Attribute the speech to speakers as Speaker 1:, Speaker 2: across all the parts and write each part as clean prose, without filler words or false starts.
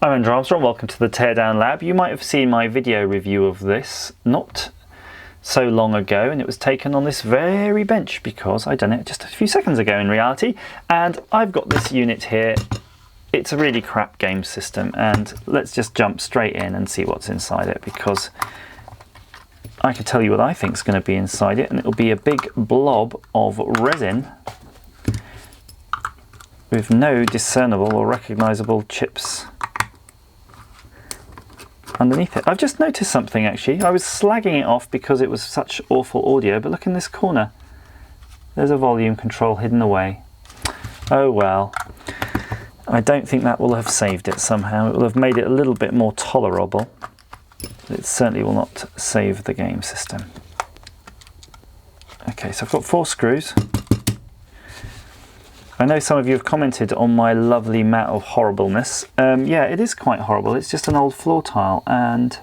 Speaker 1: I'm Andrew Armstrong, welcome to the Teardown Lab. You might have seen my video review of this not so long ago, and it was taken on this very bench because I'd done it just a few seconds ago in reality. And I've got this unit here. It's a really crap game system, and let's just jump straight in and see what's inside it, because I can tell you what I think is going to be inside it, and it'll be a big blob of resin with no discernible or recognizable chips underneath it. I've just noticed something actually. I was slagging it off because it was such awful audio, but look in this corner. There's a volume control hidden away. Oh well. I don't think that will have saved it somehow. It will have made it a little bit more tolerable. It certainly will not save the game system. Okay, so I've got 4 screws. I know some of you have commented on my lovely mat of horribleness. Yeah, it is quite horrible. It's just an old floor tile, and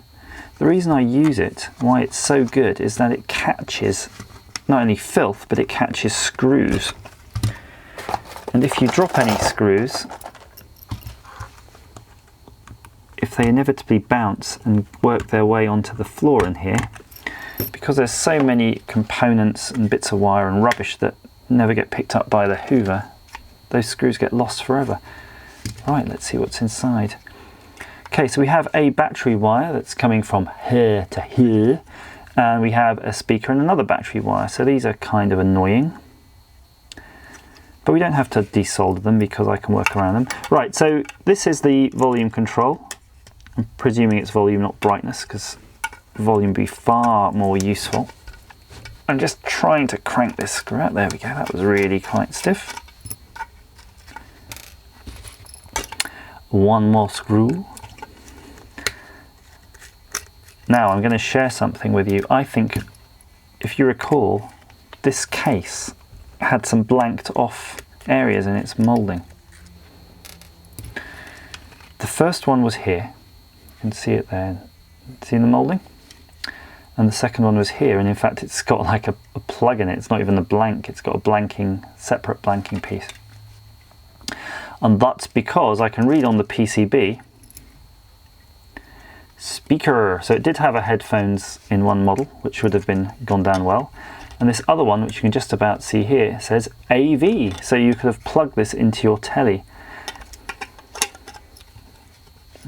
Speaker 1: the reason I use it, why it's so good, is that it catches not only filth, but it catches screws. And if you drop any screws, if they inevitably bounce and work their way onto the floor in here, because there's so many components and bits of wire and rubbish that never get picked up by the hoover, those screws get lost forever. Right, let's see what's inside. Okay, so we have a battery wire that's coming from here to here, and we have a speaker and another battery wire. So these are kind of annoying, but we don't have to desolder them because I can work around them. Right, so this is the volume control. I'm presuming it's volume, not brightness, because volume would be far more useful. I'm just trying to crank this screw out. There we go, that was really quite stiff. One more screw. Now I'm going to share something with you. I think, if you recall, this case had some blanked off areas in its moulding. The first one was here. You can see it there. See the moulding? And the second one was here, and in fact it's got like a plug in it. It's not even a blank, it's got a blanking, separate blanking piece. And that's because I can read on the PCB speaker. So it did have a headphones in one model, which would have gone down well. And this other one, which you can just about see here, says AV. So you could have plugged this into your telly.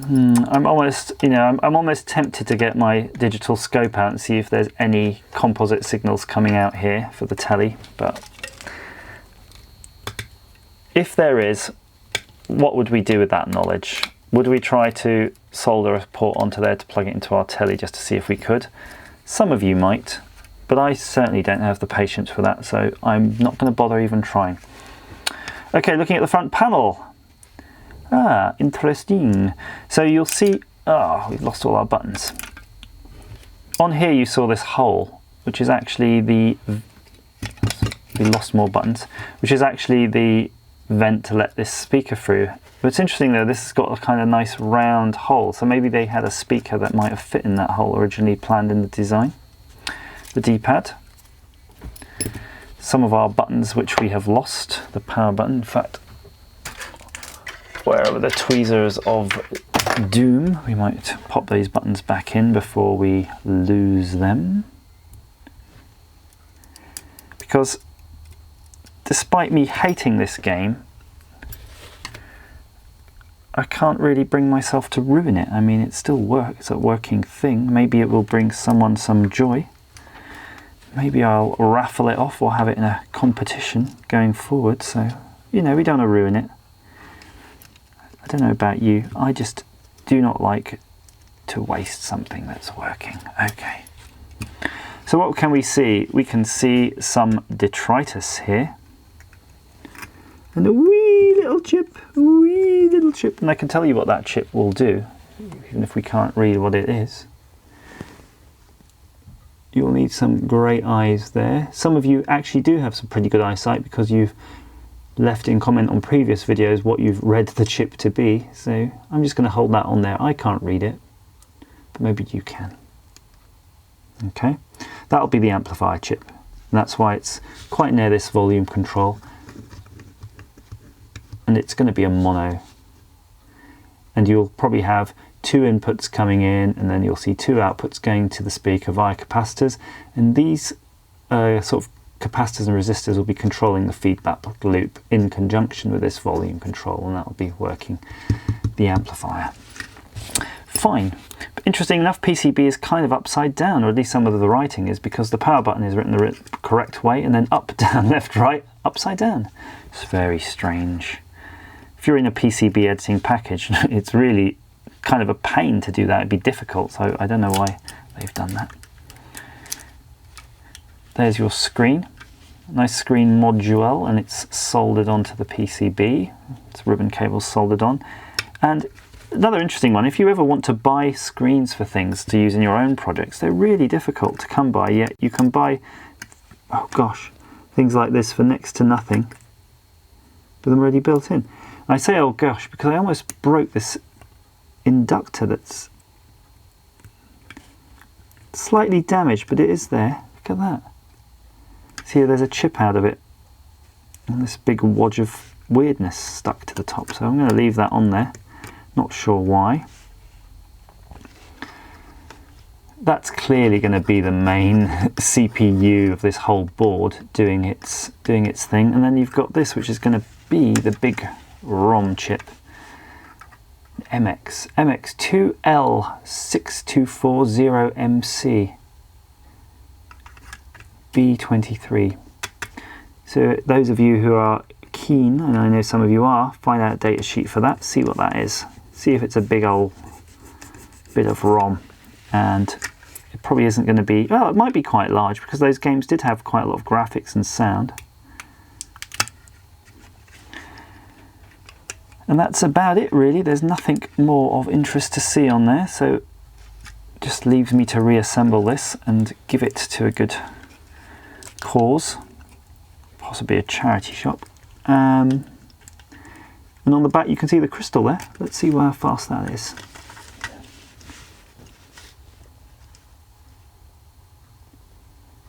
Speaker 1: I'm almost tempted to get my digital scope out and see if there's any composite signals coming out here for the telly, but if there is, what would we do with that knowledge? Would we try to solder a port onto there to plug it into our telly just to see if we could? Some of you might, but I certainly don't have the patience for that, so I'm not going to bother even trying. Okay, looking at the front panel. Ah, interesting. So you'll see, we've lost all our buttons. On here you saw this hole, which is actually we lost more buttons, which is actually the vent to let this speaker through. But it's interesting though, this has got a kind of nice round hole, so maybe they had a speaker that might have fit in that hole originally planned in the design. The D-pad. Some of our buttons which we have lost. The power button, in fact, where are the tweezers of doom? We might pop those buttons back in before we lose them. Because despite me hating this game, I can't really bring myself to ruin it. I mean, it still works, it's a working thing. Maybe it will bring someone some joy. Maybe I'll raffle it off or have it in a competition going forward. So, you know, we don't want to ruin it. I don't know about you, I just do not like to waste something that's working. Okay. So what can we see? We can see some detritus here. And a wee little chip, and I can tell you what that chip will do, even if we can't read what it is. You'll need some great eyes there. Some of you actually do have some pretty good eyesight because you've left in comment on previous videos what you've read the chip to be. So I'm just going to hold that on there. I can't read it, but maybe you can. Okay, that'll be the amplifier chip. And that's why it's quite near this volume control. And it's going to be a mono. and you'll probably have 2 inputs coming in, and then you'll see 2 outputs going to the speaker via capacitors, and these sort of capacitors and resistors will be controlling the feedback loop in conjunction with this volume control, and that will be working the amplifier. Fine. But interesting enough, PCB is kind of upside down, or at least some of the writing is, because the power button is written the correct way, and then up, down, left, right, upside down. It's very strange. If you're in a PCB editing package, it's really kind of a pain to do that. It'd be difficult, so I don't know why they've done that. There's your screen, nice screen module, and it's soldered onto the PCB. It's ribbon cable soldered on. And another interesting one, if you ever want to buy screens for things to use in your own projects, they're really difficult to come by, yet you can buy, oh gosh, things like this for next to nothing with them already built in. And I say oh gosh because I almost broke this inductor that's slightly damaged, but it is there. Look at that. See, there's a chip out of it and this big wodge of weirdness stuck to the top, so I'm going to leave that on there. Not sure why. That's clearly going to be the main CPU of this whole board doing its thing, and then you've got this, which is going to be the big ROM chip. MX2L6240MC B23. So those of you who are keen, and I know some of you are, find out a data sheet for that, see what that is, see if it's a big old bit of ROM. And it probably isn't going to be, well, it might be quite large because those games did have quite a lot of graphics and sound. And that's about it really. There's nothing more of interest to see on there, so just leaves me to reassemble this and give it to a good cause, possibly a charity shop. And on the back you can see the crystal there. Let's see how fast that is.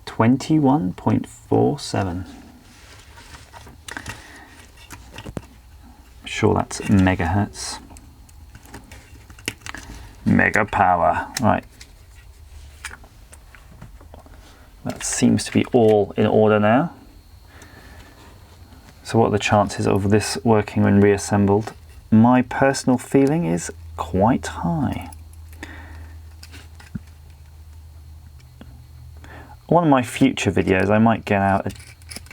Speaker 1: .47. Sure, that's megahertz. Mega power. Right. That seems to be all in order now. So what are the chances of this working when reassembled? My personal feeling is quite high. One of my future videos, I might get out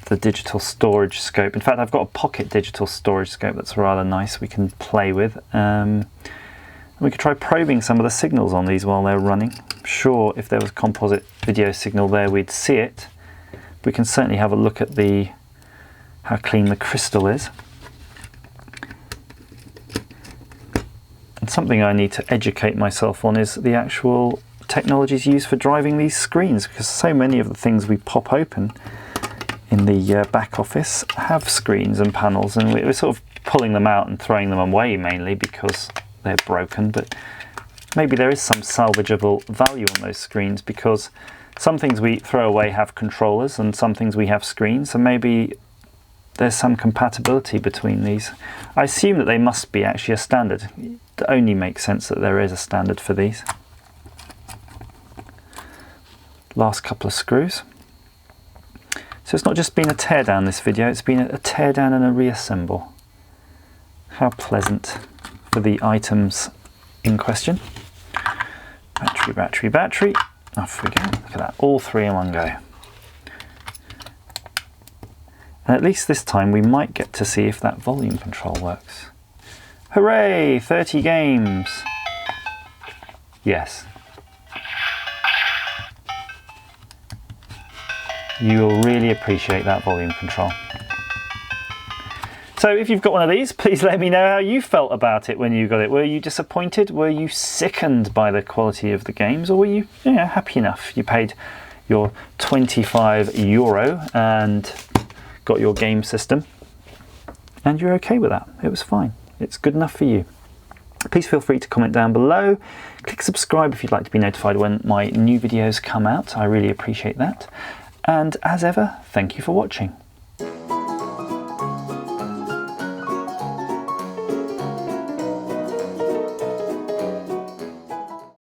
Speaker 1: the digital storage scope. In fact, I've got a pocket digital storage scope that's rather nice we can play with. We could try probing some of the signals on these while they're running. I'm sure if there was a composite video signal there, we'd see it. We can certainly have a look at how clean the crystal is. And something I need to educate myself on is the actual technologies used for driving these screens, because so many of the things we pop open in the back office have screens and panels, and we're sort of pulling them out and throwing them away mainly because they're broken, but maybe there is some salvageable value on those screens, because some things we throw away have controllers and some things we have screens, so maybe there's some compatibility between these. I assume that they must be actually a standard. It only makes sense that there is a standard for these. Last couple of screws. So it's not just been a teardown this video, it's been a teardown and a reassemble. How pleasant for the items in question. Battery, battery, battery. Off we go. Look at that, all three in one go. And at least this time we might get to see if that volume control works. Hooray! 30 games! Yes. You'll really appreciate that volume control. So if you've got one of these, please let me know how you felt about it when you got it. Were you disappointed? Were you sickened by the quality of the games? Or were you happy enough? You paid your €25 and got your game system, and you're okay with that. It was fine. It's good enough for you. Please feel free to comment down below. Click subscribe if you'd like to be notified when my new videos come out. I really appreciate that. And as ever, thank you for watching.